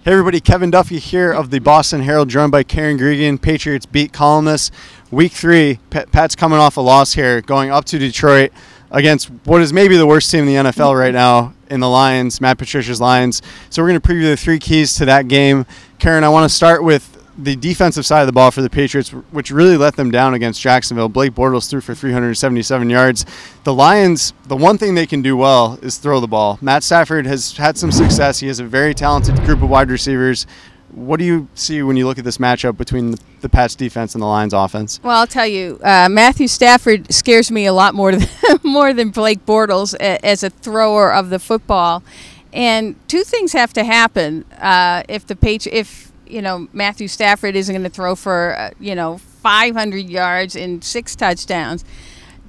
Hey everybody, Kevin Duffy here of the Boston Herald, joined by Guregian, Patriots beat columnist. Week 3, Pat's coming off a loss here, going up to Detroit against what is maybe the worst team in the NFL right now in the Lions, Matt Patricia's Lions. So we're going to preview the 3 keys to that game. Karen, I want to start with the defensive side of the ball for the Patriots, which really let them down against Jacksonville. Blake Bortles threw for 377 yards. The Lions, the one thing they can do well is throw the ball. Matt Stafford has had some success. He has a very talented group of wide receivers. What do you see when you look at this matchup between the Pats defense and the Lions offense? Well, I'll tell you, Matthew Stafford scares me a lot more than Blake Bortles as a thrower of the football. And 2 things have to happen if Matthew Stafford isn't going to throw for 500 yards and 6 touchdowns.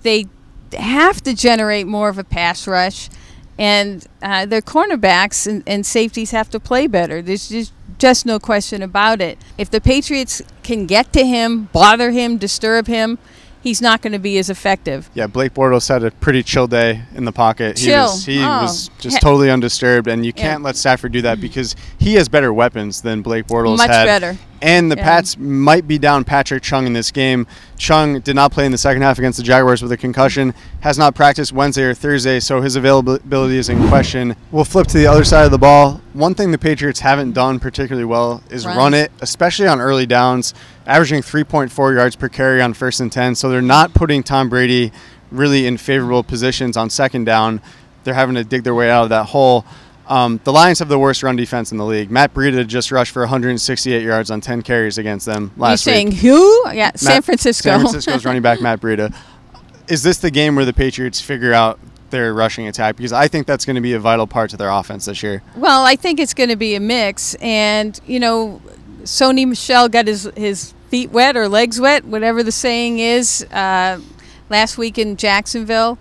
They have to generate more of a pass rush, and their cornerbacks and safeties have to play better. There's just no question about it. If the Patriots can get to him, bother him, disturb him, he's not going to be as effective. Yeah, Blake Bortles had a pretty chill day in the pocket. He was just totally undisturbed, and you can't let Stafford do that because he has better weapons than Blake Bortles had. Much better. And the Pats might be down Patrick Chung in this game. Chung did not play in the second half against the Jaguars with a concussion, has not practiced Wednesday or Thursday, so his availability is in question. We'll flip to the other side of the ball. One thing the Patriots haven't done particularly well is run it, especially on early downs, averaging 3.4 yards per carry on 1st and 10, so they're not putting Tom Brady really in favorable positions on 2nd down. They're having to dig their way out of that hole. The Lions have the worst run defense in the league. Matt Breida just rushed for 168 yards on 10 carries against them last week. You're saying who? Yeah, San Francisco. San Francisco's running back Matt Breida. Is this the game where the Patriots figure out their rushing attack? Because I think that's going to be a vital part to their offense this year. Well, I think it's going to be a mix. And, Sony Michel got his feet wet or legs wet, whatever the saying is, last week in Jacksonville.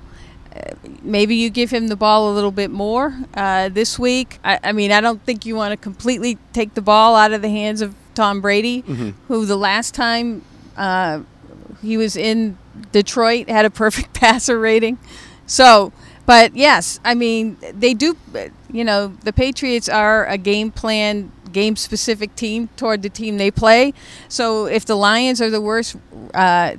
Maybe you give him the ball a little bit more this week. I don't think you want to completely take the ball out of the hands of Tom Brady, who the last time he was in Detroit had a perfect passer rating. So, but yes, they do, the Patriots are a game-specific team toward the team they play. So if the Lions are the worst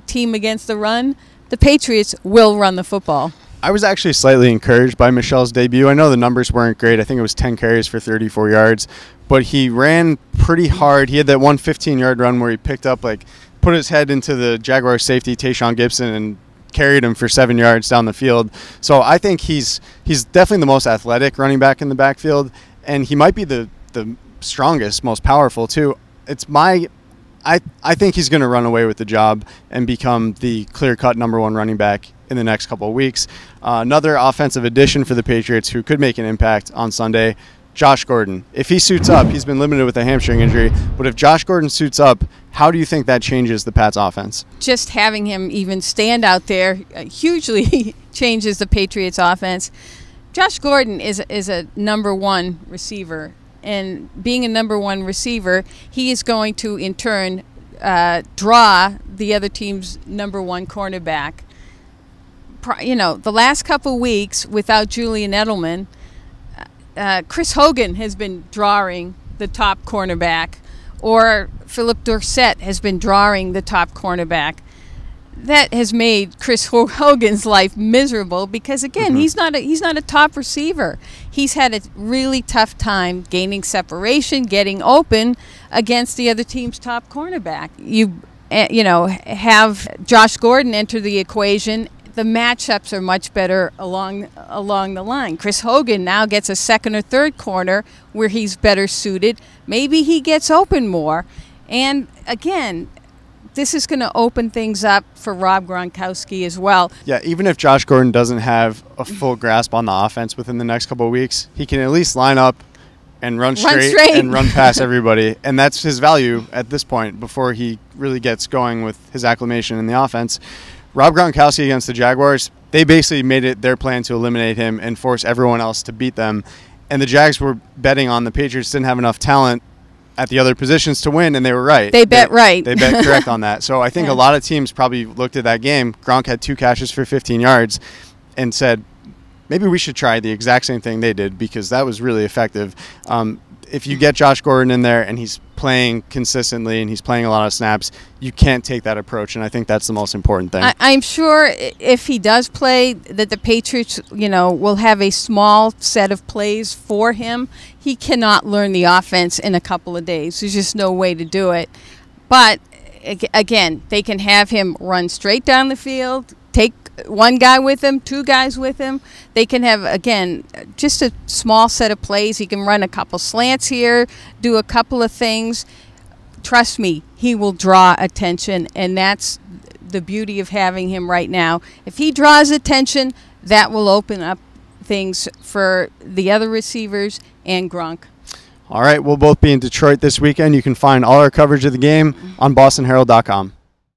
team against the run, the Patriots will run the football. I was actually slightly encouraged by Michel's debut. I know the numbers weren't great. I think it was 10 carries for 34 yards, but he ran pretty hard. He had that one 15-yard run where he picked up, put his head into the Jaguar safety, Tayshaun Gibson, and carried him for 7 yards down the field. So I think he's definitely the most athletic running back in the backfield, and he might be the strongest, most powerful too. I think he's going to run away with the job and become the clear-cut #1 running back in the next couple of weeks. Another offensive addition for the Patriots who could make an impact on Sunday, Josh Gordon. If he suits up, he's been limited with a hamstring injury, but if Josh Gordon suits up, how do you think that changes the Pats offense? Just having him even stand out there hugely changes the Patriots offense. Josh Gordon is a #1 receiver. And being a #1 receiver, he is going to, in turn, draw the other team's #1 cornerback. The last couple weeks without Julian Edelman, Chris Hogan has been drawing the top cornerback, or Philip Dorsett has been drawing the top cornerback. That has made Chris Hogan's life miserable because, again, he's not a top receiver. He's had a really tough time gaining separation, getting open against the other team's top cornerback. You have Josh Gordon enter the equation. The matchups are much better along the line. Chris Hogan now gets a 2nd or 3rd corner where he's better suited. Maybe he gets open more. And, again, this is going to open things up for Rob Gronkowski as well. Yeah, even if Josh Gordon doesn't have a full grasp on the offense within the next couple of weeks, he can at least line up and run straight and run past everybody. And that's his value at this point before he really gets going with his acclimation in the offense. Rob Gronkowski against the Jaguars, they basically made it their plan to eliminate him and force everyone else to beat them. And the Jags were betting on the Patriots didn't have enough talent at the other positions to win, and they were right. They bet right. They bet correct on that. So I think a lot of teams probably looked at that game. Gronk had 2 catches for 15 yards and said, maybe we should try the exact same thing they did because that was really effective. if you get Josh Gordon in there and he's playing consistently and he's playing a lot of snaps, you can't take that approach, and I think that's the most important thing. I'm sure if he does play, that the Patriots, will have a small set of plays for him. He cannot learn the offense in a couple of days. There's just no way to do it. But again, they can have him run straight down the field, take one guy with him, two guys with him. They can have, again, just a small set of plays. He can run a couple slants here, do a couple of things. Trust me, he will draw attention, and that's the beauty of having him right now. If he draws attention, that will open up things for the other receivers and Gronk. All right, we'll both be in Detroit this weekend. You can find all our coverage of the game on bostonherald.com.